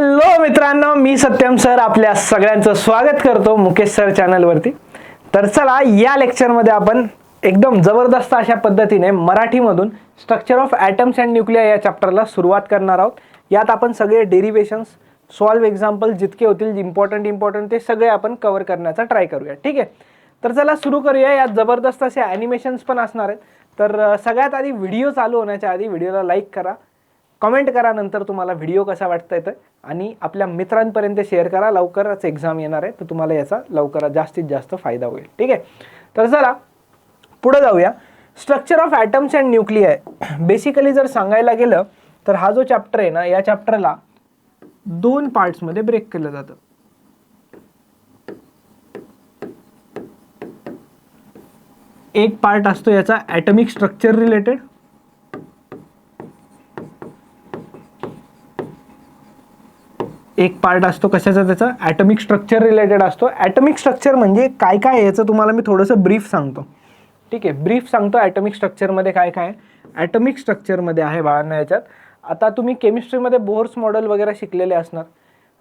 Hello मित्रांनो, मी Satyam sir आपल्या सगळ्यांचं स्वागत करतो मुकेश सर चॅनलवरती. तर चला, या लेक्चरमध्ये आपण एकदम जबरदस्त अशा पद्धतीने मराठीमधून structure of atoms and nuclei या चॅप्टरला सुरुवात करणार आहोत. यात आपण सगळे डेरिव्हेशन्स, सॉल्व एक्झाम्पल जितके होतील इम्पॉर्टंट ते सगळे आपण कव्हर करण्याचा ट्राय करूया. ठीक आहे, तर चला सुरू करूया. यात जबरदस्त असे ॲनिमेशन्स पण असणार आहेत. तर सगळ्यात आधी व्हिडिओ चालू होण्याच्या आधी व्हिडिओला लाईक करा, कमेंट करा, नंतर तुम्हाला व्हिडिओ कसा वाटता येतं आणि आपल्या मित्रांपर्यंत शेअर करा. लवकरच एक्झाम येणार आहे, तर तुम्हाला याचा लवकरात जास्तीत जास्त फायदा होईल. ठीक आहे, तर चला पुढे जाऊया. Structure of atoms and nuclei. Basically जर सांगायला गेलं तर हा जो चॅप्टर आहे ना, या चॅप्टरला दोन पार्ट्समध्ये ब्रेक केलं जातं. एक पार्ट असतो याचा ॲटमिक स्ट्रक्चर रिलेटेड, एक पार्ट असतो कशाचा, त्याचा ॲटमिक स्ट्रक्चर रिलेटेड असतो. ॲटमिक स्ट्रक्चर म्हणजे काय काय आहे याचं तुम्हाला मी थोडंसं ब्रीफ सांगतो. ठीक आहे, ब्रीफ सांगतो ॲटमिक स्ट्रक्चरमध्ये काय काय आहे. ॲटमिक स्ट्रक्चरमध्ये आहे बाळांना, याच्यात आता तुम्ही केमिस्ट्रीमध्ये बोर्स मॉडेल वगैरे शिकलेले असणार,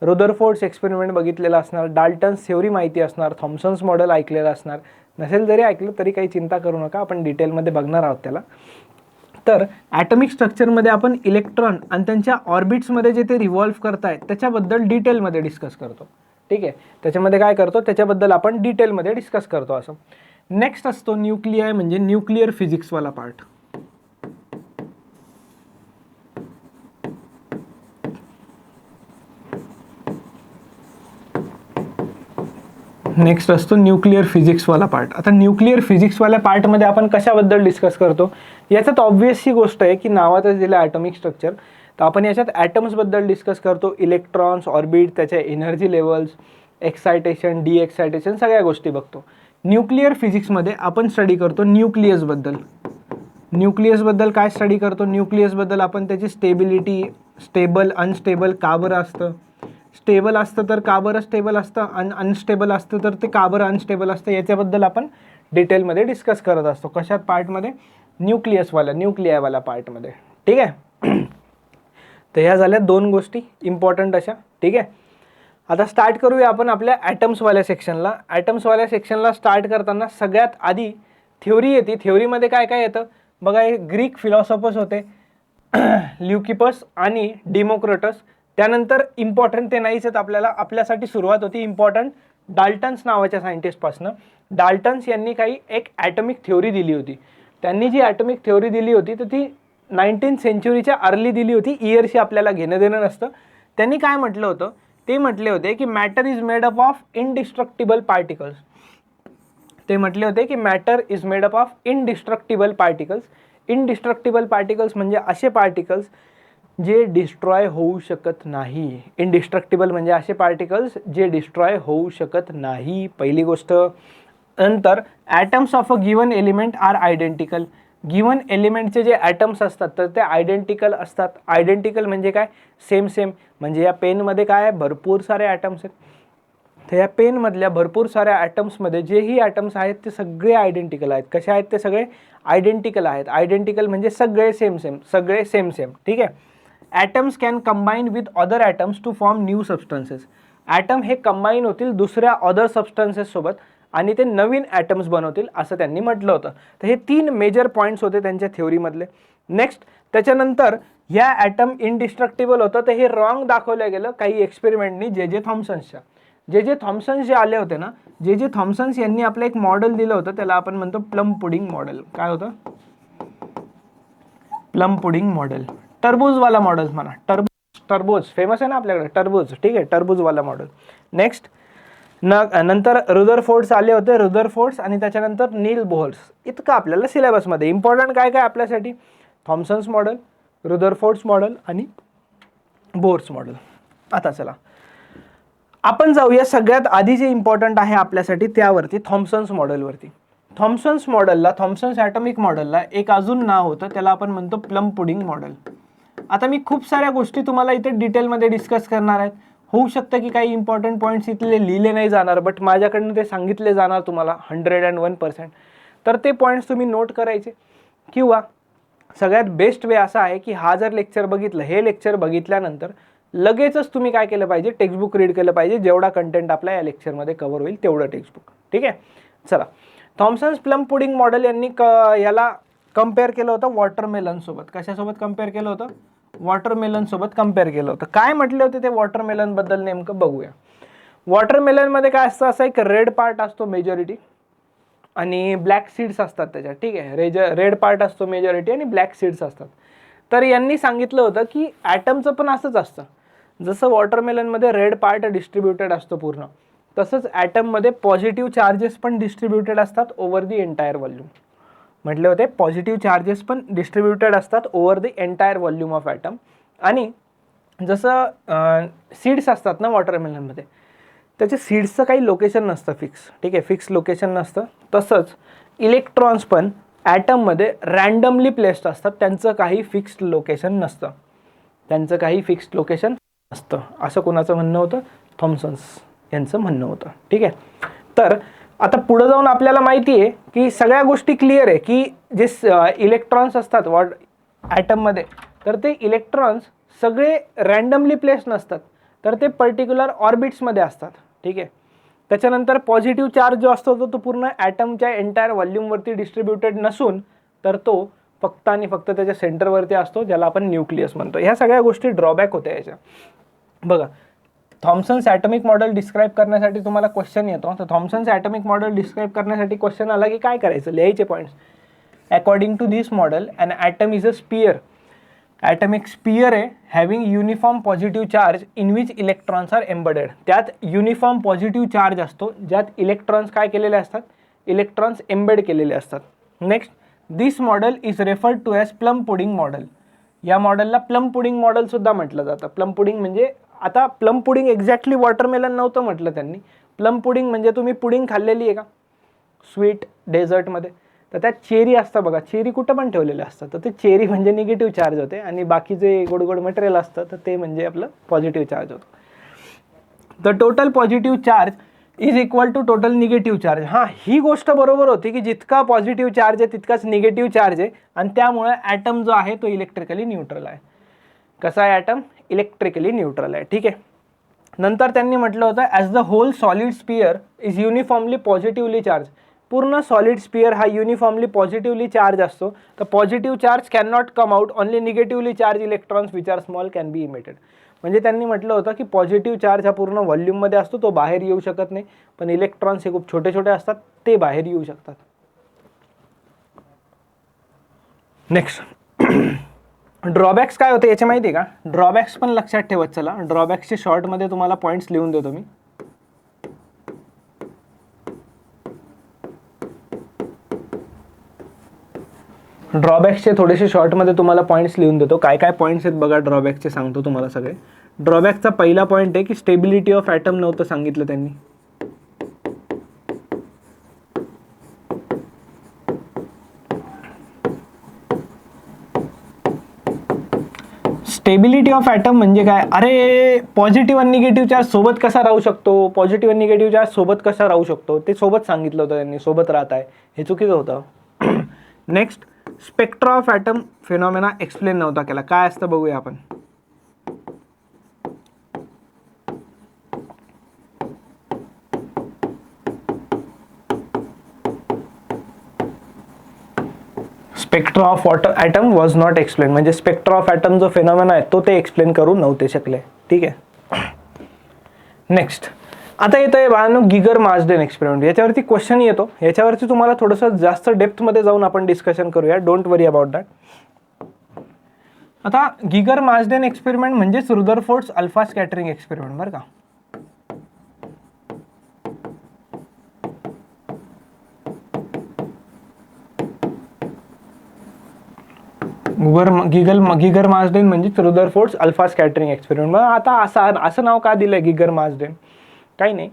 रुदरफोर्ड्स एक्सपेरिमेंट बघितलेला असणार, डाल्टन्स थ्योरी माहिती असणार, थॉम्सन्स मॉडेल ऐकलेलं असणार. नसेल जरी ऐकलं तरी काही चिंता करू नका, आपण डिटेलमध्ये बघणार आहोत त्याला. तर ॲटमिक स्ट्रक्चरमध्ये आपण इलेक्ट्रॉन आणि त्यांच्या ऑर्बिट्समध्ये जे ते रिव्हॉल्व्ह करतायत त्याच्याबद्दल डिटेलमध्ये डिस्कस करतो. ठीक आहे, त्याच्यामध्ये काय करतो त्याच्याबद्दल आपण डिटेलमध्ये डिस्कस करतो असं. नेक्स्ट असतो न्यूक्लिया, म्हणजे न्यूक्लिअर फिजिक्सवाला पार्ट. नेक्स्ट असतो न्यूक्लिअर फिजिक्सवाला पार्ट. आता न्यूक्लिअर फिजिक्सवाल्या पार्टमध्ये आपण कशाबद्दल डिस्कस करतो, याच्यात ऑब्व्हियस ही गोष्ट आहे की नावातच दिलं ॲटमिक स्ट्रक्चर, तर आपण याच्यात ॲटम्सबद्दल डिस्कस करतो. इलेक्ट्रॉन्स, ऑर्बिट, त्याच्या energy levels, excitation, D excitation, सगळ्या गोष्टी बघतो. न्यूक्लिअर फिजिक्समध्ये आपण स्टडी करतो न्यूक्लियसबद्दल. न्यूक्लियसबद्दल काय स्टडी करतो, न्यूक्लियसबद्दल आपण त्याची स्टेबिलिटी, स्टेबल अनस्टेबल का बरं असतं, स्टेबल असतं तर का बरं स्टेबल असतं, अनस्टेबल असतं तर ते का बरं अनस्टेबल असतं, याच्याबद्दल आपण डिटेलमध्ये डिस्कस करत असतो. कशात पार्टमध्ये, न्यूक्लियावाला पार्टमध्ये. ठीक आहे, तर ह्या झाल्या दोन गोष्टी इम्पॉर्टंट अशा. ठीक आहे, आता स्टार्ट करूया आपण आपल्या ॲटम्सवाल्या सेक्शनला. ॲटम्सवाल्या सेक्शनला स्टार्ट करताना सगळ्यात आधी थ्योरी येते. थ्योरीमध्ये काय काय येतं बघा, हे ग्रीक फिलॉसॉफर्स होते ल्युकिपस आणि डेमोक्रिटस. त्यानंतर इम्पॉर्टंट ते नाहीच आहेत आपल्याला, आपल्यासाठी सुरुवात होती इम्पॉर्टंट डाल्टन्स नावाच्या सायंटिस्टपासनं. डाल्टन्स यांनी काही एक ॲटमिक थ्योरी दिली होती. त्यांनी जी ॲटमिक थ्योरी दिली होती तर ती 19th सेंचुरीच्या अर्ली दिली होती. इयरशी आपल्याला घेणं देणं नसतं. त्यांनी काय म्हटलं होतं, ते म्हटले होते की matter is made up of indestructible particles. ते म्हटले होते की matter is made up of indestructible particles. Indestructible particles म्हणजे असे पार्टिकल्स जे डिस्ट्रॉय होऊ शकत नाही. इनडिस्ट्रक्टिबल म्हणजे असे पार्टिकल्स जे डिस्ट्रॉय होऊ शकत नाही, पहिली गोष्ट. नंतर atoms of a given element are identical. Given एलिमेंटचे जे ॲटम्स असतात तर ते आयडेंटिकल असतात. आयडेंटिकल म्हणजे काय, सेम सेम. म्हणजे या पेनमध्ये काय आहे, भरपूर सारे ॲटम्स आहेत. तर या पेनमधल्या भरपूर साऱ्या ॲटम्समध्ये जेही ॲटम्स आहेत ते सगळे आयडेंटिकल आहेत. कसे आहेत ते सगळे आयडेंटिकल आहेत. आयडेंटिकल म्हणजे सगळे सेम सेम, सगळे सेम सेम. ठीक आहे, atoms can combine with other atoms to form new substances. Atom हे कंबाईन होतील दुसऱ्या अदर सबस्टन्सेस सोबत आणि ते नवीन ॲटम्स बनवतील असं त्यांनी म्हटलं होतं. तर हे तीन मेजर पॉईंट्स होते त्यांच्या थ्योरीमधले. नेक्स्ट त्याच्यानंतर ह्या ॲटम इनडिस्ट्रक्टिबल होतं, तर हे रॉंग दाखवलं गेलं काही एक्सपेरिमेंटनी जे थॉम्सन्सच्या. जे थॉम्सन्स जे आले होते ना, जे थॉम्सन्स यांनी आपलं एक मॉडेल दिलं होतं, त्याला आपण म्हणतो प्लम पुडिंग मॉडेल. काय होतं, प्लम पुडिंग मॉडेल, टरबूजवाला मॉडेल म्हणा. टरबूज फेमस आहे ना आपल्याकडे, टरबूज. ठीक आहे, टरबूजवाला मॉडेल. नेक्स्ट नंतर रुदरफोर्ड्स आले होते, रुदरफोर्ड्स आणि त्याच्यानंतर नील बोहर्स. इतकं आपल्याला सिलेबसमध्ये इम्पॉर्टंट काय काय आपल्यासाठी, थॉम्सन्स मॉडेल, रुदरफोर्ड्स मॉडेल आणि बोहर्स मॉडेल. आता चला आपण जाऊया सगळ्यात आधी जे इम्पॉर्टंट आहे आपल्यासाठी त्यावरती, थॉम्सन्स मॉडेलवरती. थॉम्सन्स मॉडेलला, थॉम्सन्स ॲटमिक मॉडेलला एक अजून नाव होतं, त्याला आपण म्हणतो प्लम पुडिंग मॉडेल. आता मी खूप साऱ्या गोष्टी तुम्हाला इथे डिटेलमध्ये डिस्कस करणार आहेत. होऊ शकतं की काही इम्पॉर्टंट पॉईंट्स इथले लिहिले नाही जाणार, बट माझ्याकडनं ते सांगितले जाणार तुम्हाला 101%. तर ते पॉईंट्स तुम्ही नोट करायचे. किंवा सगळ्यात बेस्ट वे असा आहे की हा जर लेक्चर बघितलं, हे लेक्चर बघितल्यानंतर लगेचच तुम्ही काय केलं पाहिजे, टेक्स्टबुक रीड केलं पाहिजे. जेवढा कंटेंट आपल्या या लेक्चरमध्ये कव्हर होईल तेवढं टेक्स्टबुक. ठीक आहे. चला, थॉम्सन्स प्लम पुडिंग मॉडेल यांनी याला कम्पेअर केलं होतं वॉटरमेलन सोबत. कशासोबत कम्पेअर केलं होतं? वॉटरमेलन सोबत कम्पेअर केलं होतं. काय म्हटले होते ते वॉटरमेलन बद्दल नेमकं बघूया. वॉटरमेलनमध्ये काय असतं, असा एक रेड पार्ट असतो मेजॉरिटी आणि ब्लॅक सीड्स असतात त्याच्यात. ठीक आहे, रेड पार्ट असतो मेजॉरिटी आणि ब्लॅक सीड्स असतात. तर यांनी सांगितलं होतं की ॲटमचं पण असंच असतं. जसं वॉटरमेलनमध्ये रेड पार्ट डिस्ट्रीब्युटेड असतो पूर्ण, तसंच ॲटममध्ये पॉझिटिव्ह चार्जेस पण डिस्ट्रीब्युटेड असतात ओव्हर दी एंटायर व्हॉल्यूम. म्हटले होते पॉझिटिव्ह चार्जेस पण डिस्ट्रीब्युटेड असतात over the entire volume of atom. आणि जसं सीड्स असतात ना वॉटरमेलनमध्ये, त्याचे सीड्सचं काही लोकेशन नसतं फिक्स. ठीक आहे, फिक्स लोकेशन नसतं. तसंच इलेक्ट्रॉन्स पण ॲटममध्ये रँडमली प्लेस्ड असतात, त्यांचं काही फिक्स्ड लोकेशन नसतं. त्यांचं काही फिक्स्ड लोकेशन नसतं असं कोणाचं म्हणणं होतं? थॉम्सन्स यांचं म्हणणं होतं. ठीक आहे. तर आता पुढे जाऊन आपल्याला माहिती आहे की सगळ्या गोष्टी क्लिअर आहे की जे इलेक्ट्रॉन्स असतात ॲटममध्ये, तर ते इलेक्ट्रॉन्स सगळे रँडमली प्लेस्ड नसतात, तर ते पर्टिक्युलर ऑर्बिट्समध्ये असतात. ठीक आहे. त्याच्यानंतर पॉझिटिव्ह चार्ज जो असतो तो पूर्ण ॲटमच्या एंटायर व्हॉल्यूमवरती डिस्ट्रीब्युटेड नसून, तर तो फक्त आणि फक्त त्याच्या सेंटरवरती असतो, ज्याला आपण न्यूक्लियस म्हणतो. ह्या सगळ्या गोष्टी ड्रॉबॅक होत्या याच्या. बघा, थॉम्सन्स ॲटॉमिक मॉडेल डिस्क्राईब करण्यासाठी तुम्हाला क्वेश्चन येतो, तर थॉम्सन्स ॲटॉमिक मॉडेल डिस्क्राईब करण्यासाठी क्वेश्चन आला की काय करायचं, लिहायचे points. According to this model an atom is a sphere. Atom एक स्पियर आहे having uniform positive charge in which electrons are embedded. त्यात युनिफॉर्म पॉझिटिव्ह चार्ज असतो, ज्यात इलेक्ट्रॉन्स काय केलेले असतात, इलेक्ट्रॉन्स एम्बेड केलेले असतात. Next, this model is referred to as plum pudding model. या मॉडेलला प्लम पुडिंग मॉडेल सुद्धा म्हटलं जातं. प्लम पुडिंग म्हणजे, आता प्लम पुडिंग एक्झॅक्टली वॉटरमेलन नव्हतं म्हटलं त्यांनी. प्लम पुडिंग म्हणजे तुम्ही पुडिंग खाल्लेली आहे का स्वीट डेझर्टमध्ये, तर त्यात चेरी असतं बघा. चेरी कुठं पण ठेवलेलं असतं, तर ते चेरी म्हणजे निगेटिव्ह चार्ज होते आणि बाकी जे गोड गोड मटेरियल असतं तर ते म्हणजे आपलं पॉझिटिव्ह चार्ज होतं. The total positive charge is equal to total negative charge. हां, ही गोष्ट बरोबर होती की जितका पॉझिटिव्ह चार्ज आहे तितकाच निगेटिव्ह चार्ज आहे, आणि त्यामुळे ॲटम जो आहे तो इलेक्ट्रिकली न्यूट्रल आहे. कसा आहे ॲटम? इलेक्ट्रिकली न्यूट्रल आहे. ठीक आहे. नंतर त्यांनी म्हटलं होतं as the whole solid sphere is uniformly positively charge. पूर्ण सॉलिड स्पियर हा युनिफॉर्मली पॉझिटिव्हली चार्ज असतो. तर positive charge can not come out, only negatively charge electrons which are small can be emitted. म्हणजे त्यांनी म्हटलं होतं की पॉझिटिव्ह चार्ज हा पूर्ण व्हॉल्यूममध्ये असतो, तो बाहेर येऊ शकत नाही, पण इलेक्ट्रॉन्स हे खूप छोटे छोटे असतात, ते बाहेर येऊ शकतात. नेक्स्ट, ड्रॉबॅक्स काय होते याचे माहिती आहे का? ड्रॉबॅक्स पण लक्षात ठेवत चला. ड्रॉबॅक्सचे शॉर्टमध्ये तुम्हाला पॉईंट्स लिहून देतो मी. ड्रॉबॅक्सचे थोडेसे शॉर्टमध्ये तुम्हाला पॉईंट्स लिहून देतो. काय काय पॉईंट्स आहेत बघा ड्रॉबॅक्सचे, सांगतो तुम्हाला सगळे. ड्रॉबॅकचा पहिला पॉईंट आहे की स्टेबिलिटी ऑफ ॲटम नव्हतं सांगितलं त्यांनी. स्टेबिलिटी ऑफ ॲटम म्हणजे काय? अरे, पॉझिटिव्ह आणि निगेटिव्ह चार्ज सोबत कसा राहू शकतो, पॉझिटिव्ह आणि निगेटिव्ह चार्ज सोबत कसा राहू शकतो, ते सोबत सांगितलं होतं त्यांनी, सोबत राहत आहे, हे चुकीचं होतं. Next, spectra of atom phenomena explain नव्हता केला. काय असतं बघूया आपण. Spectra of atom was not explain, म्हणजे स्पेक्ट्रा ऑफ ॲटम जो फिनॉमेना आहे तो ते एक्सप्लेन करू नव्हते शकले. ठीक आहे. नेक्स्ट, आता येतं आहे बाळांनो गिगर मार्सडेन एक्सपेरिमेंट. याच्यावरती क्वेश्चन येतो, याच्यावरती तुम्हाला थोडंसं जास्त डेप्थमध्ये जाऊन आपण डिस्कशन करूया. Don't worry about that. आता गिगर मार्सडेन एक्सपेरिमेंट म्हणजेच रुदरफोर्ड्स अल्फा स्कॅटरिंग एक्सपेरिमेंट बरं का. गिगर मार्सडेन म्हणजे रुदरफोर्ड्स अल्फा स्कॅटरिंग एक्सपेरिमेंट. मग आता असं नाव का दिलं गिगर मार्सडेन? काही नाही,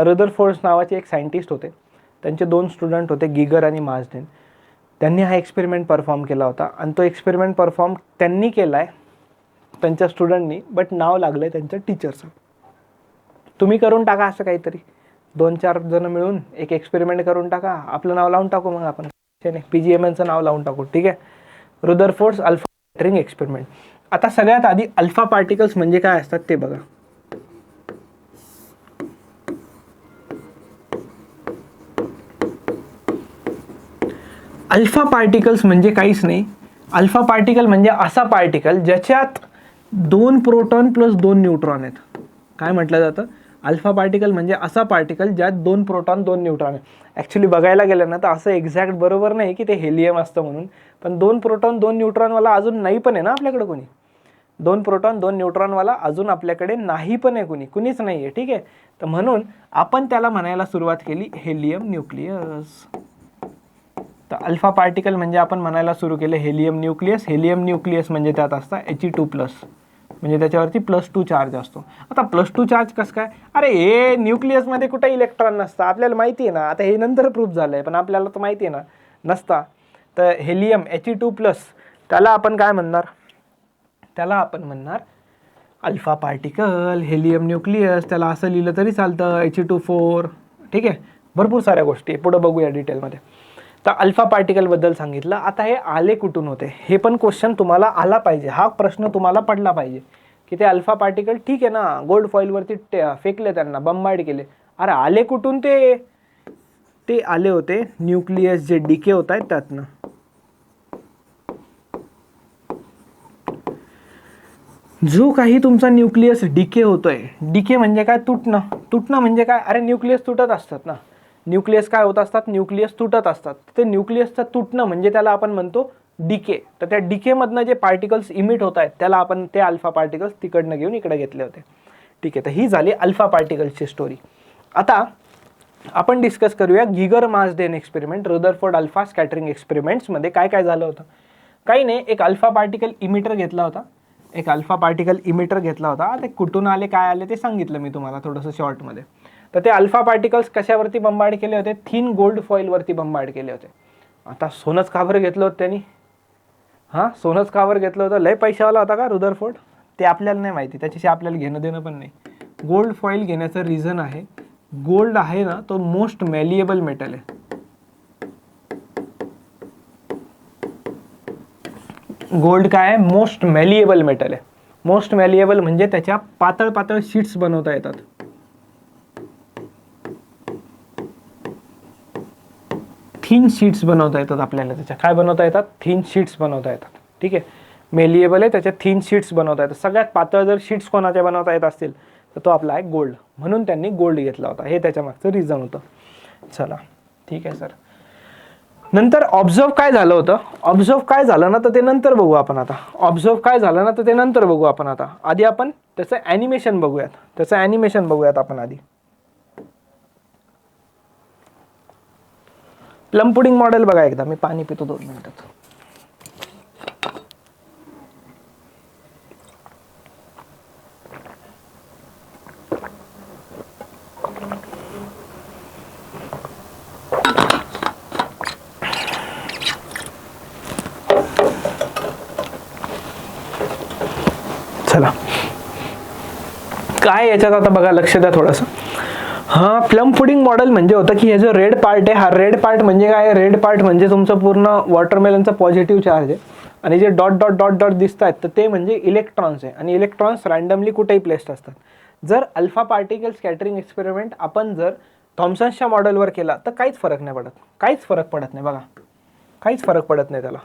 रुदरफोर्ड्स नावाचे एक सायंटिस्ट होते, त्यांचे 2 स्टुडंट होते, गिगर आणि मार्सडेन. त्यांनी हा एक्सपेरिमेंट परफॉर्म केला होता आणि तो एक्सपेरिमेंट परफॉर्म त्यांनी केला आहे त्यांच्या स्टुडंटनी, बट नाव लागलं आहे त्यांच्या टीचरचं. तुम्ही करून टाका असं काहीतरी, 2-4 जण मिळून एक एक्सपेरिमेंट करून टाका, आपलं नाव लावून टाकू, मग आपण PGMNचं नाव लावून टाकू. ठीक आहे. रुदरफोर्ड्स अल्फा स्कॅटरिंग एक्सपेरिमेंट. आता सगळ्यात आधी अल्फा पार्टिकल्स म्हणजे काय असतात ते बघा. अल्फा पार्टिकल्स म्हणजे काहीच नाही. अल्फा पार्टिकल म्हणजे असा पार्टिकल ज्याच्यात 2 प्रोटॉन प्लस 2 न्यूट्रॉन आहेत. काय म्हटलं जातं? अल्फा पार्टिकल म्हणजे असा पार्टिकल ज्यात 2 प्रोटॉन 2 न्यूट्रॉन आहे. ॲक्च्युली बघायला गेलं ना तर असं एक्झॅक्ट बरोबर नाही की ते हेलियम असतं म्हणून, पण 2 प्रोटॉन 2 न्यूट्रॉनवाला अजून नाही पण आहे ना आपल्याकडे कोणी. 2 प्रोटॉन 2 न्यूट्रॉनवाला अजून आपल्याकडे नाही पण आहे, कुणीच नाही आहे. ठीक आहे, तर म्हणून आपण त्याला म्हणायला सुरुवात केली हेलियम न्यूक्लियस. तर अल्फा पार्टिकल म्हणजे आपण म्हणायला सुरू केलं हेलियम न्यूक्लियस. हेलियम न्यूक्लियस म्हणजे त्यात असतं He2+, म्हणजे त्याच्यावरती +2 चार्ज असतो. आता +2 चार्ज कसं काय? अरे हे न्यूक्लियसमध्ये कुठे इलेक्ट्रॉन नसतं, आपल्याला माहिती आहे ना. आता हे नंतर प्रूफ झालंय, पण आपल्याला तर माहिती आहे ना नसता. तर हेलियम He2+, त्याला आपण काय म्हणणार? त्याला आपण म्हणणार अल्फा पार्टिकल, हेलियम न्यूक्लियस. त्याला असं लिहिलं तरी चालतं, He2 4. ठीक आहे, भरपूर साऱ्या गोष्टी पुढे बघूया डिटेलमध्ये. तर अल्फा पार्टिकलबद्दल सांगितलं. आता हे आले कुठून होते हे पण क्वेश्चन तुम्हाला आला पाहिजे, हा प्रश्न तुम्हाला पडला पाहिजे की ते अल्फा पार्टिकल ठीक आहे ना, गोल्ड फॉईलवरती फेकले, त्यांना बंबार्ड केले. अरे आले कुठून? ते आले होते न्यूक्लियस जे डिके होत आहेत त्यातनं. जो काही तुमचा न्यूक्लियस डिके होतोय, डिके म्हणजे काय? तुटणं म्हणजे काय? अरे न्यूक्लियस तुटत असतात ना. न्यूक्लियस काय होत असतात? न्यूक्लियस तुटत असतात. ते न्यूक्लियसचं तुटणं म्हणजे त्याला आपण म्हणतो डिके. तर त्या डिकेमधनं जे पार्टिकल्स इमिट होत आहेत त्याला आपण ते अल्फा पार्टिकल्स तिकडनं घेऊन इकडे घेतले होते. ठीक आहे, तर ही झाली अल्फा पार्टिकल्सची स्टोरी. आता आपण डिस्कस करूया Geiger Marsden experiment, Rutherford alpha scattering एक्सपेरिमेंट्समध्ये काय काय झालं होतं. काही नाही, एक अल्फा पार्टिकल इमिटर घेतला होता. ते कुठून आले, काय आले ते सांगितलं मी तुम्हाला थोडंसं शॉर्टमध्ये. तर ते अल्फा पार्टिकल्स कशावरती बंबार्ड केले होते? थिन गोल्ड फॉईलवरती बंबार्ड केले होते. आता सोनंच का बरं घेतलं होतं त्यांनी? सोनंच का बरं घेतलं होतं? लय पैशावाला होता का रदरफोर्ड? ते आपल्याला नाही माहिती, त्याच्याशी आपल्याला घेणं देणं पण नाही. गोल्ड फॉईल घेण्याचं रिझन आहे, गोल्ड आहे ना तो मोस्ट मॅलिएबल मेटल आहे. गोल्ड काय आहे? मोस्ट मॅलिएबल मेटल आहे. मोस्ट मॅलिएबल म्हणजे त्याच्या पातळ पातळ शीट्स बनवता येतात. थिन शीट्स बनवता येतात आपल्याला त्याच्या. काय बनवता येतात? थिन शीट्स बनवता येतात. ठीक आहे, मेलिएबल आहे, त्याच्या थिन शीट्स बनवता येतात. सगळ्यात पातळ जर शीट्स कोणाच्या बनवता येत असतील तर तो आपला आहे गोल्ड. म्हणून त्यांनी गोल्ड घेतला होता, हे त्याच्या मागचं रिझन होतं. चला ठीक आहे सर. नंतर ऑब्झर्व काय झालं होतं? ऑब्झर्व काय झालं ना तर ते नंतर बघू आपण आता. आधी आपण त्याचं ॲनिमेशन बघूयात. आपण आधी प्लम पुडिंग मॉडेल बघा एकदा. मी पाणी पितो 2 मिनिटात. चला, काय याच्यात आता बघा, लक्ष द्या थोडंसं. प्लम पुडिंग मॉडेल म्हणजे होतं की हे जो रेड पार्ट आहे, हा रेड पार्ट म्हणजे काय? रेड पार्ट म्हणजे तुमचं पूर्ण वॉटरमेलनचा पॉझिटिव्ह चार्ज आहे. आणि J dot dot dot dot दिसत आहेत तर ते म्हणजे इलेक्ट्रॉन्स आहे. आणि इलेक्ट्रॉन्स रँडमली कुठेही प्लेस्ड असतात. जर अल्फा पार्टिकल स्कॅटरिंग एक्सपेरिमेंट आपण जर थॉम्सनच्या मॉडेलवर केला तर काहीच फरक पडत नाही बघा. काहीच फरक पडत नाही त्याला.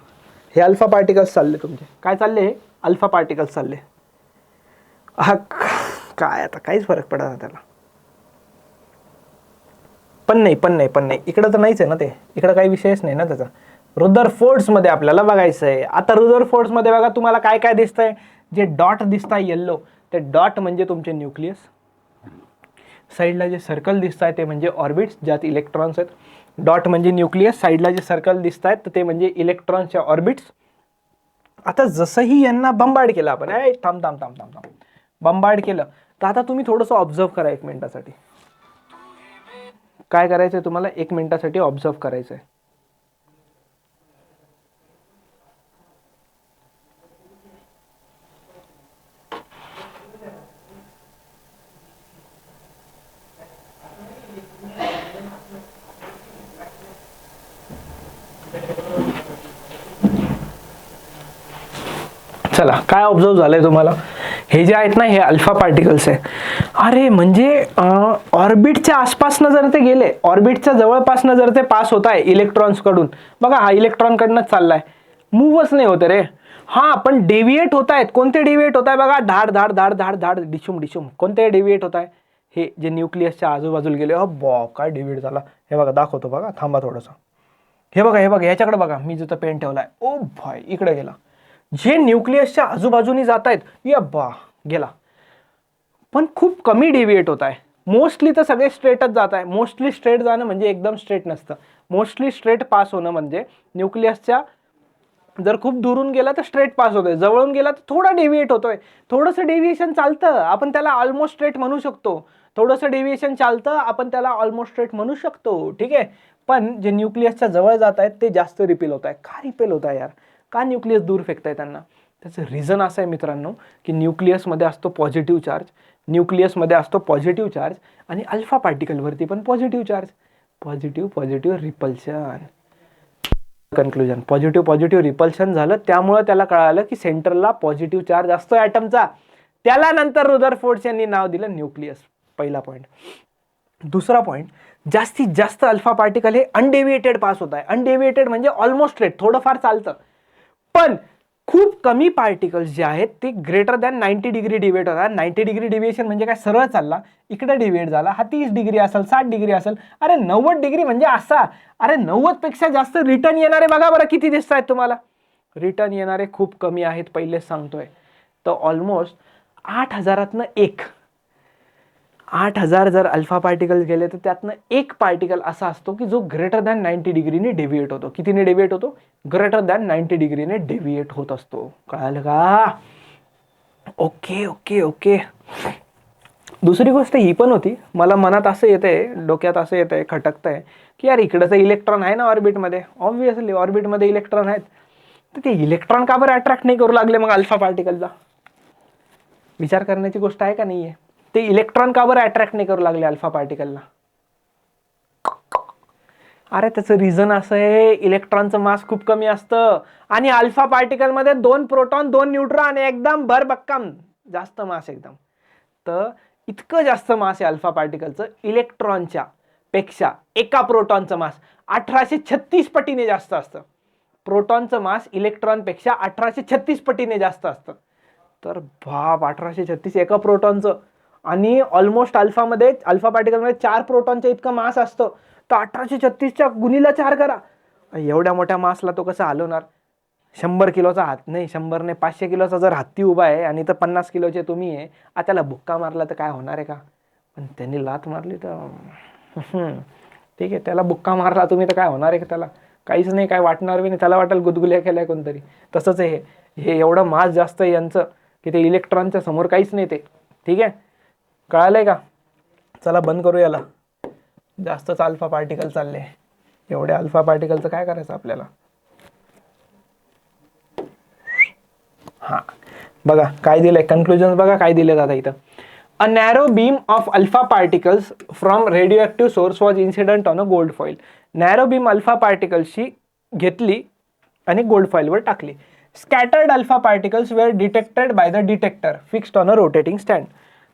हे अल्फा पार्टिकल्स चालले तुमचे. काय चालले? हे अल्फा पार्टिकल्स चालले. काय आता काहीच फरक पडत नाही त्याला. पण नाही इकडं तर नाहीच आहे ना ते. इकडं काही विषयच नाही ना त्याचा. रुदरफोर्ड्समध्ये आपल्याला बघायचं आहे. आता रुदरफोर्ड्समध्ये बघा तुम्हाला काय काय दिसतंय. जे डॉट दिसताय येल्लो, ते डॉट म्हणजे तुमचे न्यूक्लियस. साईडला जे सर्कल दिसत आहे ते म्हणजे ऑर्बिट्स ज्यात इलेक्ट्रॉन्स आहेत. डॉट म्हणजे न्यूक्लियस, साईडला जे सर्कल दिसत आहेत तर ते म्हणजे इलेक्ट्रॉन्सच्या ऑर्बिट्स. आता जसंही यांना बंबार्ड केलं आपण, थांब बंबार्ड केलं, तर आता तुम्ही थोडंसं ऑब्झर्व करा 1 मिनिटासाठी. काय करायचंय तुम्हाला? 1 मिनिटासाठी ऑब्झर्व करायचंय. चला, काय ऑब्झर्व झालंय तुम्हाला, हे जे आहेत ना हे अल्फा पार्टिकल्स आहे. अरे म्हणजे ऑर्बिटच्या आसपासनं जर ते गेले, ऑर्बिटच्या जवळपासनं जर ते पास होत आहे इलेक्ट्रॉन्स कडून, बघा हा इलेक्ट्रॉन कडनंच चाललाय, मूव्हच नाही होते रे. हा पण डेव्हिएट होत आहेत. कोणते डेव्हिएट होत आहे बघा, धाड धाड धाड धाड धाड डिशुम डिशुम. कोणते डेव्हिएट होत आहे, हे जे न्यूक्लियसच्या आजूबाजूला गेले. बॉ काय डेव्हिएट झाला, हे बघा दाखवतो बघा, थांबा थोडंसं. हे बघा, हे बघा याच्याकडे बघा, मी जिथं पेन ठेवलाय, ओ भाई इकडे गेला. जे न्यूक्लियसच्या आजूबाजूनी जात आहेत, या बा गेला, पण खूप कमी डेव्हिएट होत आहे. मोस्टली तर सगळे स्ट्रेटच जात आहे. मोस्टली स्ट्रेट जाणं म्हणजे एकदम स्ट्रेट नसतं. मोस्टली स्ट्रेट पास होणं म्हणजे न्यूक्लियसच्या जर खूप दुरून गेला तर स्ट्रेट पास होतोय, जवळून गेला तर थोडा डेव्हिएट होतोय. थोडंसं डेव्हिएशन चालतं, आपण त्याला ऑलमोस्ट स्ट्रेट म्हणू शकतो. थोडंसं डेव्हिएशन चालतं, आपण त्याला ऑलमोस्ट स्ट्रेट म्हणू शकतो. ठीक आहे, पण जे न्यूक्लियसच्या जवळ जात आहेत ते जास्त रिपेल होत आहे. का रिपेल होत आहे यार, का न्यूक्लियस दूर फेकताय त्यांना? त्याचं रिझन असं आहे मित्रांनो, की न्यूक्लियसमध्ये असतो पॉझिटिव्ह चार्ज, न्यूक्लियसमध्ये असतो पॉझिटिव्ह चार्ज आणि अल्फा पार्टिकलवरती पण positive charge. Positive positive repulsion. Conclusion, positive positive repulsion झालं, त्यामुळे त्याला कळालं की सेंटरला पॉझिटिव्ह चार्ज असतो ॲटमचा. त्याला नंतर रुदरफोर्ड यांनी नाव दिलं न्यूक्लियस. पहिला पॉईंट. दुसरा पॉईंट, जास्तीत जास्त अल्फा पार्टिकल हे अनडेव्हिएटेड पास होत आहे. अनडेव्हिएटेड म्हणजे ऑलमोस्ट स्ट्रेट, थोडंफार चालतं. पण खूप कमी पार्टिकल्स जे आहेत ते ग्रेटर दॅन 90 डिग्री डिव्हिएट होतात. 90 डिग्री डिव्हिएशन म्हणजे काय, सरळ चालला, इकडे डिव्हिएट झाला, हा 30 डिग्री असेल, 60 डिग्री असेल. अरे 90 डिग्री म्हणजे असा, अरे 90 पेक्षा जास्त रिटर्न येणारे बघा बरं किती दिसत आहेत तुम्हाला. रिटर्न येणारे खूप कमी आहेत, पहिलेच सांगतोय. तर ऑलमोस्ट 8,000तनं 8,000 जर अल्फा पार्टिकल गेले तर त्यातनं एक पार्टिकल असा असतो की जो ग्रेटर दॅन 90 डिग्रीने डेव्हिएट होतो. कितीने डेव्हिएट होतो? ग्रेटर दॅन 90 डिग्रीने डेव्हिएट होत असतो. कळालं का? Okay okay okay. दुसरी गोष्ट ही पण होती, मला मनात असं येतंय, डोक्यात असं येतंय, खटकतंय की यार इकडं तर इलेक्ट्रॉन आहे ना ऑर्बिटमध्ये, ऑब्व्हियसली ऑर्बिटमध्ये इलेक्ट्रॉन आहेत, तर ते इलेक्ट्रॉन का बरं अट्रॅक्ट नाही करू लागले मग अल्फा पार्टिकलला? विचार करण्याची गोष्ट आहे का नाही आहे? ते इलेक्ट्रॉन का बरं अट्रॅक्ट नाही करू लागले अल्फा पार्टिकलला? अरे त्याचं रिझन असं आहे, इलेक्ट्रॉनचं मास खूप कमी असतं आणि अल्फा पार्टिकलमध्ये 2 प्रोटॉन 2 न्यूट्रॉन, एकदम भरभक्कम जास्त मास एकदम. तर इतकं जास्त मास आहे अल्फा पार्टिकलचं, इलेक्ट्रॉनच्या पेक्षा एका प्रोटॉनचं मास 1836 पटीने जास्त असतं. प्रोटॉनचं मास इलेक्ट्रॉनपेक्षा 1836 पटीने जास्त असतं. तर बाप, 1836 एका प्रोटॉनचं, आणि ऑलमोस्ट अल्फा पार्टिकलमध्ये 4 प्रोटॉनचं इतकं मास असतं. तर 1836च्या गुणीला 4 करा. एवढ्या मोठ्या मासला तो कसा हलवणार? 100 किलोचा हात नाही, 100 नाही 500 किलोचा जर हत्ती उभा आहे आणि तर 50 किलोचे तुम्ही आहे, त्याला बुक्का मारला तर काय होणार आहे का? पण त्यांनी लात मारली तर ठीक आहे, त्याला बुक्का मारला तुम्ही तर काय होणार आहे का? त्याला काहीच नाही, काय वाटणार बी नाही, त्याला वाटेल गुदगुल्या केलाय कोणतरी. तसंच आहे हे एवढं मास जास्त आहे यांचं की ते इलेक्ट्रॉनच्या समोर काहीच नाही ते. ठीक आहे, कळालंय का? चला बंद करू याला, जास्तच अल्फा पार्टिकल चालले. एवढ्या अल्फा पार्टिकलचं काय करायचं आपल्याला? हा बघा काय दिलंय, कन्क्लुजन बघा काय दिले दादा इथं. A narrow beam of alpha particles from radio source was incident on a gold foil. Narrow beam alpha पार्टिकल्सची घेतली आणि गोल्ड फॉइलवर टाकली. Scattered alpha particles were detected by the detector fixed on a rotating stand.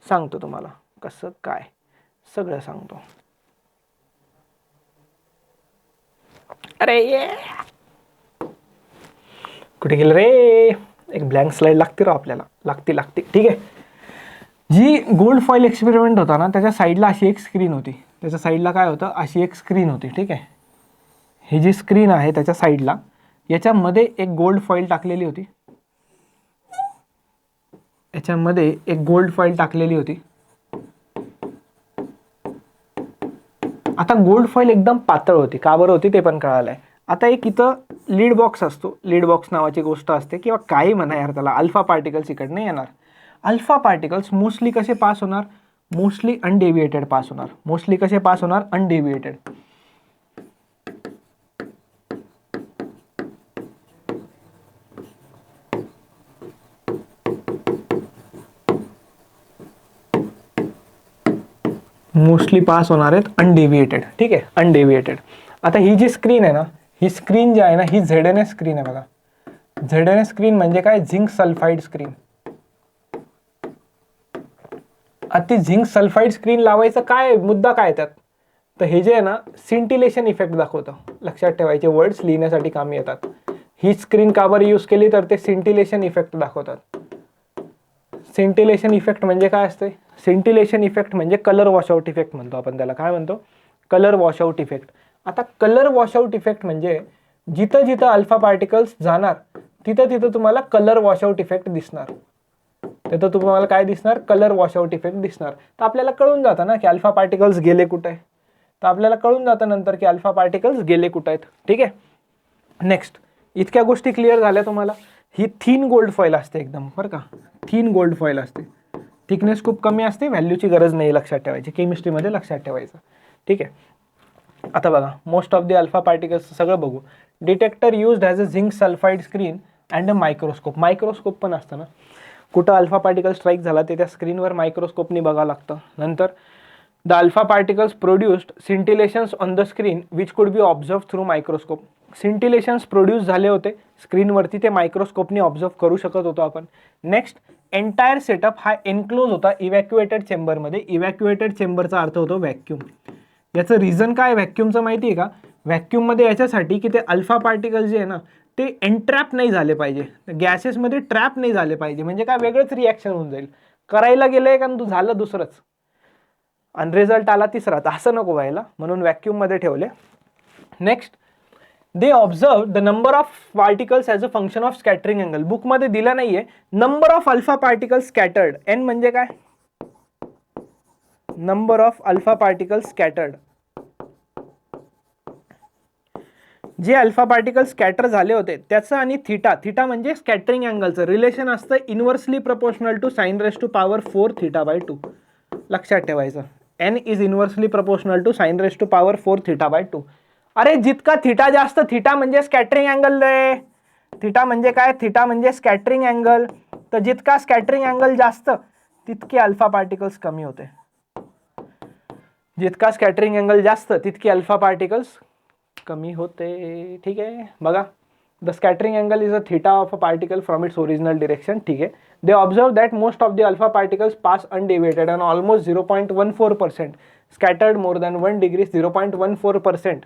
सांगतो तुम्हाला कसं काय, सगळं सांगतो. अरे ये कुठे गेलं रे? एक ब्लँक स्लाइड लागते राव आपल्याला, लागते. ठीक आहे, जी गोल्ड फॉइल एक्सपेरिमेंट होता ना, त्याच्या साईडला अशी एक स्क्रीन होती. त्याच्या साईडला काय होतं, अशी एक स्क्रीन होती. ठीक आहे, ही जी स्क्रीन आहे त्याच्या साईडला, याच्यामध्ये एक गोल्ड फॉइल टाकलेली होती. आता गोल्ड फॉइल एकदम पातळ होती. का बरं होती ते पण कळालंय. आता एक इथं लीड बॉक्स असतो, लीड बॉक्स नावाची गोष्ट असते, किंवा काही म्हणा यार त्याला. अल्फा पार्टिकल्स इकडनं येणार. अल्फा पार्टिकल्स मोस्टली कसे पास होणार? मोस्टली अनडेव्हिएटेड पास होणार. मोस्टली कसे पास होणार? अनडेव्हिएटेड. मोस्टली पास होणार आहेत अनडेव्हिएटेड. ठीक आहे, अनडेव्हिएटेड. आता ही जी स्क्रीन आहे ना, ही स्क्रीन जी आहे ना, ही ZNS स्क्रीन आहे बघा. ZN स्क्रीन म्हणजे काय, झिंक सल्फाइड स्क्रीन. आता झिंक सल्फाइड स्क्रीन लावायचं काय मुद्दा काय त्यात, तर हे जे आहे ना सिंटिलेशन इफेक्ट दाखवतं. लक्षात ठेवायचे वर्ड्स लिहिण्यासाठी कामी येतात. ही स्क्रीन का बरं यूज केली, तर ते सिंटिलेशन इफेक्ट दाखवतात. सिंटिलेशन इफेक्ट म्हणजे काय असते, सिंटिलेशन इफेक्ट म्हणजे कलर वॉशआउट इफेक्ट म्हणतो आपण त्याला. काय म्हणतो, कलर वॉशआउट इफेक्ट. आता कलर वॉशआउट इफेक्ट म्हणजे जिथं जिथं अल्फा पार्टिकल्स जाणार तिथं तिथं तुम्हाला कलर वॉशआउट इफेक्ट दिसणार. तिथं तुम्हाला काय दिसणार, कलर वॉशआउट इफेक्ट दिसणार. तर आपल्याला कळून जातं ना की अल्फा पार्टिकल्स गेले कुठे आहे, तर आपल्याला कळून जातं नंतर की अल्फा पार्टिकल्स गेले कुठे आहेत. ठीक आहे. नेक्स्ट, इतक्या गोष्टी क्लिअर झाल्या तुम्हाला. ही थिन गोल्ड फॉईल असते एकदम, बरं का, थिन गोल्ड फॉईल असते. थिकनेस खूप कमी असते, व्हॅल्यूची गरज नाही लक्षात ठेवायची, केमिस्ट्रीमध्ये लक्षात ठेवायचं. ठीक आहे. आता बघा, most of the alpha particles सगळं बघू. Detector used as a zinc sulphide screen and a microscope. Microscope पण असतं ना, कुठं अल्फा पार्टिकल स्ट्राईक झाला ते त्या स्क्रीनवर मायक्रोस्कोपनी बघावं लागतं. नंतर the alpha particles produced scintillations on the screen which could be observe through microscope. Scintillations produce झाले होते स्क्रीनवरती, ते मायक्रोस्कोपनी ऑब्झर्व करू शकत होतो आपण. नेक्स्ट, एंटायर सेटअप हा एनक्लोज होता इव्हॅक्युएटेड चेंबरमध्ये. इव्हॅक्युएटेड चेंबरचा अर्थ होतो व्हॅक्यूम. याचं रिझन काय व्हॅक्यूमचं माहिती आहे का, व्हॅक्यूममध्ये याच्यासाठी की ते अल्फा पार्टिकल जे आहे ना ते एनट्रॅप नाही झाले पाहिजे, गॅसेसमध्ये ट्रॅप नाही झाले पाहिजे. म्हणजे काय, वेगळंच रिॲक्शन होऊन जाईल. करायला गेलंय का तू झालं दुसरंच आणि रिझल्ट आला तिसरा, तर असं नको व्हायला, म्हणून व्हॅक्यूममध्ये ठेवले. Next, they observe the number of particles as a function of scattering angle. बुकमध्ये दिलं नाहीये number of alpha particles scattered. N म्हणजे काय, number of alpha particles scattered. जे अल्फा पार्टिकल स्कॅटर झाले होते त्याचं आणि थिटा, थिटा म्हणजे स्कॅटरिंग अँगलचं रिलेशन असतं inversely proportional to sine raise to power 4 theta by 2. लक्षात ठेवायचं, N is inversely proportional to sine raise to power 4 theta by 2. अरे जितका थिटा जास्त, थिटा म्हणजे स्कॅटरिंग अँगल रे. थिटा म्हणजे काय, थिटा म्हणजे स्कॅटरिंग अँगल. तर जितका स्कॅटरिंग अँगल जास्त तितके अल्फा पार्टिकल्स कमी होते. जितका स्कॅटरिंग अँगल जास्त तितके अल्फा पार्टिकल्स कमी होते. ठीक आहे. बघा, the scattering angle is a theta of a particle from its original direction. ठीक आहे. They observe that most of the alpha particles pass undeviated and almost 0.14% scattered more than 1 degree. 0.14%,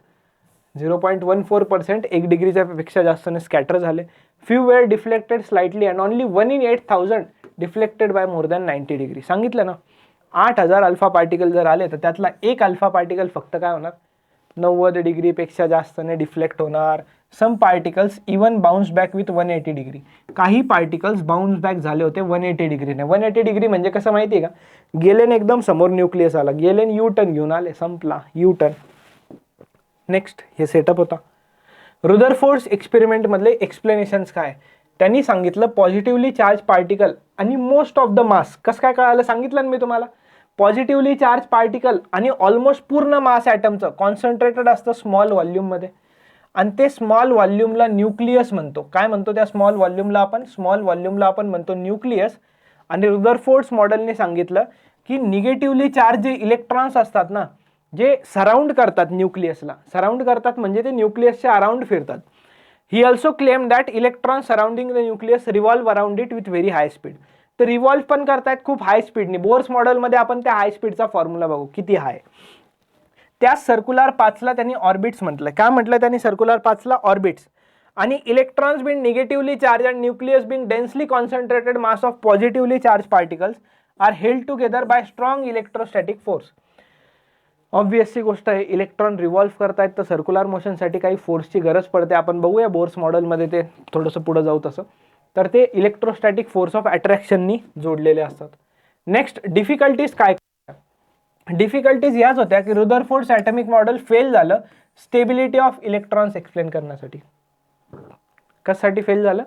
0.14%, 1 डिग्रीच्या पेक्षा जास्तने स्कॅटर झाले. Few were deflected slightly and only 1 in 8,000 deflected by more than 90 degree. सांगितलं ना, 8,000 alpha particle जर आले तर त्यातला एक अल्फा पार्टिकल फक्त काय होणार, 90 डिग्रीपेक्षा जास्तने डिफ्लेक्ट होणार. Some particles even bounce back with 180 degree. काही पार्टिकल्स बाउन्स बॅक झाले होते 180 डिग्रीने. 180 डिग्री म्हणजे कसं माहिती आहे का, गेलेन एकदम समोर न्यूक्लियस आला, गेलेन यू टर्न घेऊन आले, संपला यू टर्न. नेक्स्ट, हे सेटअप होता. रुदरफोर्ड एक्सपेरिमेंट मधले एक्सप्लेनेशन्स काय, त्यांनी सांगितलं पॉझिटिव्हली चार्ज पार्टिकल आणि मोस्ट ऑफ द मास. कसं काय कळालं सांगितलं ना मी तुम्हाला. पॉझिटिव्हली चार्ज पार्टिकल आणि ऑलमोस्ट पूर्ण मास ॲटमचं कॉन्सन्ट्रेटेड असतं स्मॉल व्हॉल्यूममध्ये, आणि ते स्मॉल व्हॉल्यूमला न्यूक्लियस म्हणतो. काय म्हणतो त्या स्मॉल व्हॉल्यूमला आपण, स्मॉल व्हॉल्यूमला आपण म्हणतो न्यूक्लियस. आणि रुदरफोर्ड्स मॉडेलने सांगितलं की निगेटिव्हली चार्ज जे इलेक्ट्रॉन्स असतात ना, जे सराउंड करतात न्यूक्लियसला, सराउंड करतात म्हणजे ते न्यूक्लियसच्या अराउंड फिरतात. He also claim that electron surrounding the nucleus revolve around it with very high speed. तर रिव्हॉल्व पण करतायत खूप हाय स्पीडने. बोर्स मॉडेलमध्ये आपण त्या हाय स्पीडचा फॉर्म्युला बघू किती हाय. त्या सर्क्युलर पाथला त्यांनी ऑर्बिट्स म्हटलं. काय म्हटलं त्यांनी, सर्क्युलर पाथला ऑर्बिट्स. आणि electrons being negatively charge and nucleus being densely concentrated mass of positively charge particles are held together by strong electrostatic force. Obviously गोष्ट आहे, इलेक्ट्रॉन रिव्हॉल्व करतायत तर सर्क्युलर मोशनसाठी काही फोर्सची गरज पडते. आपण बघूया बोर्स मॉडेलमध्ये ते थोडंसं पुढं जाऊ तसं. तर ते इलेक्ट्रोस्टॅटिक फोर्स ऑफ अट्रॅक्शननी जोडलेले असतात. नेक्स्ट, डिफिकल्टीज काय, डिफिकल्टीज याच होत्या की रुदरफोर्ड्स ॲटॉमिक मॉडेल फेल झालं स्टेबिलिटी ऑफ इलेक्ट्रॉन्स एक्सप्लेन करण्यासाठी. कशासाठी फेल झालं,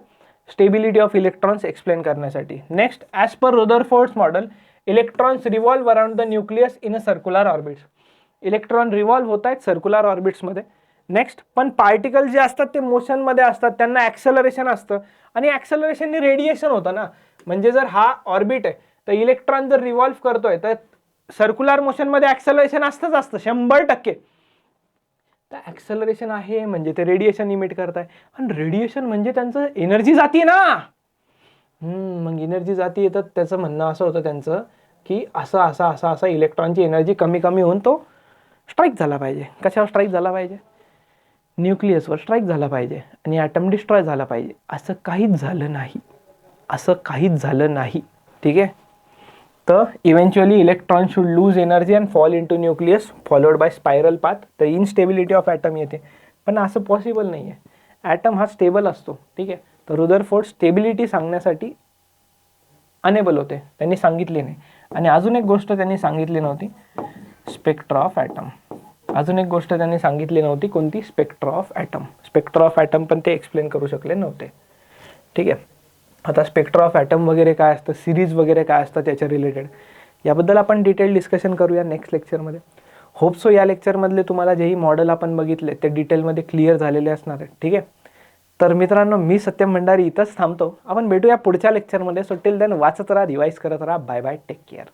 स्टेबिलिटी ऑफ इलेक्ट्रॉन्स एक्सप्लेन करण्यासाठी. Next, as per Rutherford's model electrons revolve around the nucleus in a circular orbits. Electron revolve होत आहेत सर्क्युलर ऑर्बिट्समध्ये. नेक्स्ट, पण particle जे असतात ते मोशनमध्ये असतात, त्यांना ॲक्सेलरेशन असतं आणि ॲक्सेलरेशनने रेडिएशन होतं ना. म्हणजे जर हा ऑर्बिट आहे तर इलेक्ट्रॉन जर रिव्हॉल्व करतोय तर सर्क्युलर मोशनमध्ये ॲक्सेलरेशन असतंच असतं 100%. तर ॲक्सेलरेशन आहे म्हणजे ते रेडिएशन इमिट करताय, आणि रेडिएशन म्हणजे त्यांचं एनर्जी जाते ना. मग एनर्जी जाती तर त्याचं म्हणणं असं होतं त्यांचं की असं इलेक्ट्रॉनची एनर्जी कमी कमी होऊन तो स्ट्राईक झाला पाहिजे. कशावर स्ट्राईक झाला पाहिजे? न्यूक्लियसवर स्ट्राईक झाला पाहिजे आणि ॲटम डिस्ट्रॉय झाला पाहिजे. असं काहीच झालं नाही, असं काहीच झालं नाही. ठीक आहे. तर eventually electron should lose energy and fall into nucleus followed by spiral path. तर इनस्टेबिलिटी ऑफ ॲटम येते, पण असं पॉसिबल नाही आहे. ॲटम हा स्टेबल असतो. ठीक आहे. तर रुदरफोर्ड स्टेबिलिटी सांगण्यासाठी अनेबल होते, त्यांनी सांगितले नाही. आणि अजून एक गोष्ट त्यांनी सांगितली नव्हती, स्पेक्ट्रा ऑफ ॲटम. अजून एक गोष्ट त्यांनी सांगितली नव्हती, कोणती? Spectra of atom. Spectra of atom पण ते एक्सप्लेन करू शकले नव्हते. ठीक आहे. आता स्पेक्ट्रा ऑफ ॲटम वगैरे काय असतं, सिरीज वगैरे काय असतं त्याच्या रिलेटेड, याबद्दल आपण डिटेल डिस्कशन करूया नेक्स्ट लेक्चरमध्ये. होप सो या लेक्चरमधले तुम्हाला जेही मॉडेल आपण बघितले ते डिटेलमध्ये क्लिअर झालेले असणार आहे. ठीक आहे. तर मित्रांनो, मी सत्यम भंडारी इथंच थांबतो. आपण भेटूया पुढच्या लेक्चरमध्ये. सो टिल देन वाचत राहा, रिवाईज करत राहा. Bye bye, take care.